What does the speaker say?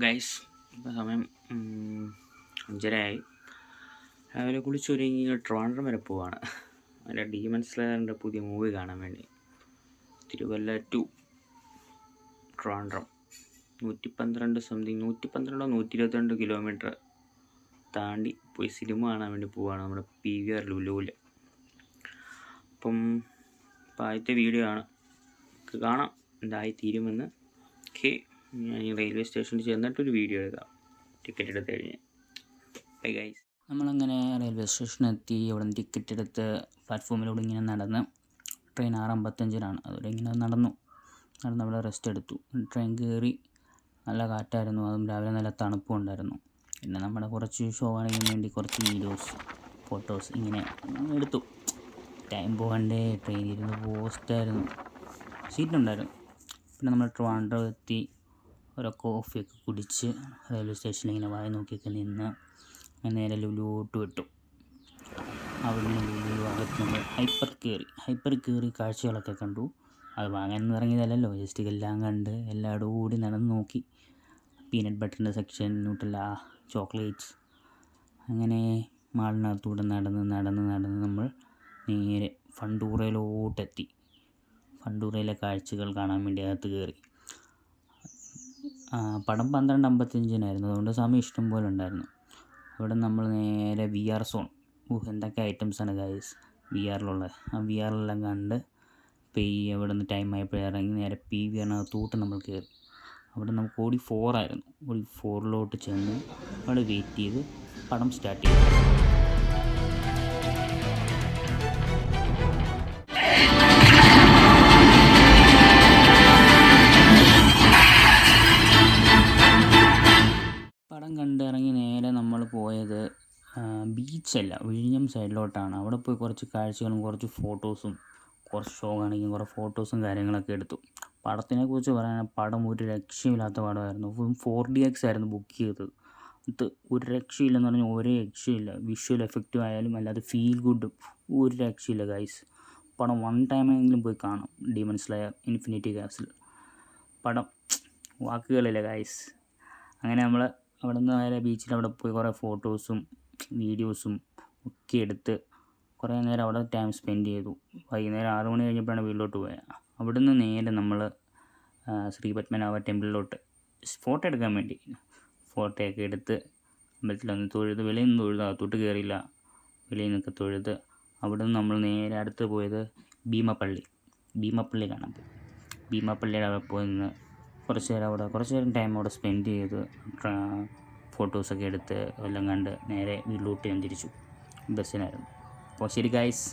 Guys, ഇപ്പോൾ സമയം 5:30 രാവിലെ കുളിച്ചൊരുങ്ങി ട്രിവാൻഡ്രം വരെ പോവാണ്. അതിൻ്റെ ഡീമൺ സ്ലെയറിൻ്റെ പുതിയ മൂവി കാണാൻ വേണ്ടി. തിരുവല്ല ടു ട്രിവാൻഡ്രം 112 കിലോമീറ്റർ താണ്ടി പോയി സിനിമ കാണാൻ വേണ്ടി പോവുകയാണ് നമ്മുടെ PVR ലുലുവിൽ. അപ്പം ആദ്യത്തെ വീഡിയോ ആണ്, കാണാം എന്തായി തീരുമെന്ന്. ഓക്കെ, ഞാൻ ഈ റെയിൽവേ സ്റ്റേഷനിൽ ചെന്നിട്ടൊരു വീഡിയോ എടുക്കാം ടിക്കറ്റ് എടുത്ത് കഴിഞ്ഞ്. Bye guys. നമ്മളങ്ങനെ റെയിൽവേ സ്റ്റേഷനെത്തി. അവിടെ നിന്ന് ടിക്കറ്റ് എടുത്ത് പ്ലാറ്റ്ഫോമിലൂടെ ഇങ്ങനെ നടന്ന്, ട്രെയിൻ 6:55 അതോടെ ഇങ്ങനെ നടന്ന് അവിടെ റെസ്റ്റ് എടുത്തു. ട്രെയിൻ കയറി, നല്ല കാറ്റായിരുന്നു, അതും രാവിലെ നല്ല തണുപ്പും ഉണ്ടായിരുന്നു. പിന്നെ നമ്മുടെ കുറച്ച് ഷോ കാണിക്കാൻ വേണ്ടി കുറച്ച് വീഡിയോസ്, ഫോട്ടോസ് ഇങ്ങനെ എടുത്തു. ടൈം പോകണ്ടേ, ട്രെയിനിരുന്ന് പോസ്റ്റായിരുന്നു, സീറ്റുണ്ടായിരുന്നു. പിന്നെ നമ്മൾ ട്രിവാൻഡ്രം എത്തി, ഓരോ കോഫിയൊക്കെ കുടിച്ച് റെയിൽവേ സ്റ്റേഷനിൽ ഇങ്ങനെ വായി നോക്കിയൊക്കെ നിന്ന് നേരെ ലുലുവിലോട്ട് വിട്ടു. അവിടുന്ന് ലുലു അകത്ത് നമ്മൾ ഹൈപ്പർ കയറി കാഴ്ചകളൊക്കെ കണ്ടു. അത് വാങ്ങാനൊന്നും ഇറങ്ങിയതല്ലല്ലോ, ജസ്റ്റ് എല്ലാം കണ്ട് എല്ലായിടും കൂടി നടന്ന് നോക്കി. പീനട്ട് ബട്ടറിൻ്റെ സെക്ഷൻ, ന്യൂട്രല്ല, ചോക്ലേറ്റ്സ്, അങ്ങനെ മാളിനകത്തൂടെ നടന്ന് നമ്മൾ നേരെ ഫണ്ടൂറയിലോട്ടെത്തി. ഫണ്ടൂറയിലെ കാഴ്ചകൾ കാണാൻ വേണ്ടി അകത്ത് കയറി. പടം 12:55 അതുകൊണ്ട് സമയം ഇഷ്ടം പോലെ ഉണ്ടായിരുന്നു. അവിടെ നമ്മൾ നേരെ VR സോൺ, എന്തൊക്കെ ഐറ്റംസാണ് ഗൈസ് VRലുള്ളത്. ആ VRലെല്ലാം കണ്ട് അവിടെ നിന്ന് ടൈം ആയപ്പോൾ ഇറങ്ങി നേരെ PVRനകത്തോട്ട് നമ്മൾ കയറി. അവിടെ നമുക്ക് OD4 ആയിരുന്നു. OD4ലോട്ട് ചെന്ന് അവിടെ വെയിറ്റ് ചെയ്ത് പടം സ്റ്റാർട്ട് ചെയ്തു. പടം കണ്ടിറങ്ങി നേരെ നമ്മൾ പോയത് ബീച്ചല്ല, വിഴിഞ്ഞം സൈഡിലോട്ടാണ്. അവിടെ പോയി കുറച്ച് കാഴ്ചകളും കുറച്ച് ഫോട്ടോസും, കുറച്ച് ഷോ കാണിക്കും, കുറേ ഫോട്ടോസും കാര്യങ്ങളൊക്കെ എടുത്തു. പടത്തിനെക്കുറിച്ച് പറയാൻ, പടം ഒരു രക്ഷയില്ലാത്ത പടമായിരുന്നു. 4DX ആയിരുന്നു ബുക്ക് ചെയ്തത്. അത് ഒരു രക്ഷയില്ലെന്ന് പറഞ്ഞാൽ ഒരേ രക്ഷയില്ല. വിഷ്വൽ എഫക്റ്റും ആയാലും അല്ലാതെ ഫീൽ ഗുഡും ഒരു രക്ഷയില്ല ഗൈസ്. പടം 1 ടൈമെങ്കിലും പോയി കാണും. ഡീമൺ സ്ലെയർ ഇൻഫിനിറ്റി കാസിൽ പടം വാക്കുകളില്ല ഗൈസ്. അങ്ങനെ നമ്മൾ അവിടെ നിന്ന് നേരെ ബീച്ചിൽ അവിടെ പോയി കുറേ ഫോട്ടോസും വീഡിയോസും ഒക്കെ എടുത്ത് കുറേ നേരം അവിടെ ടൈം സ്പെൻഡ് ചെയ്തു. വൈകുന്നേരം 6 മണി കഴിഞ്ഞപ്പോഴാണ് വീട്ടിലോട്ട് പോയത്. അവിടെ നിന്ന് നേരെ നമ്മൾ ശ്രീ പത്മനാഭ ടെമ്പിളിലോട്ട് ഫോട്ടോ എടുക്കാൻ വേണ്ടി ഫോട്ടോയൊക്കെ എടുത്ത് അമ്പലത്തിലൊന്ന് തൊഴുത്, വെളിയിൽ നിന്ന് തൊഴുത്, അകത്തോട്ട് കയറിയില്ല, വെളിയിൽ നിന്നൊക്കെ തൊഴുത്. അവിടെ നിന്ന് നമ്മൾ നേരെ അടുത്ത് പോയത് ഭീമപ്പള്ളി കാണാൻ പോയി. ഭീമപ്പള്ളിയുടെ അവിടെ പോയി നിന്ന് കുറച്ച് നേരം ടൈം അവിടെ സ്പെൻഡ് ചെയ്ത് ഫോട്ടോസൊക്കെ എടുത്ത് എല്ലാം കണ്ട് നേരെ വീട്ടിലോട്ട് ഞാൻ തിരിച്ചു. ബസ്സിനായിരുന്നു. അപ്പോൾ ശരി ഗൈസ്.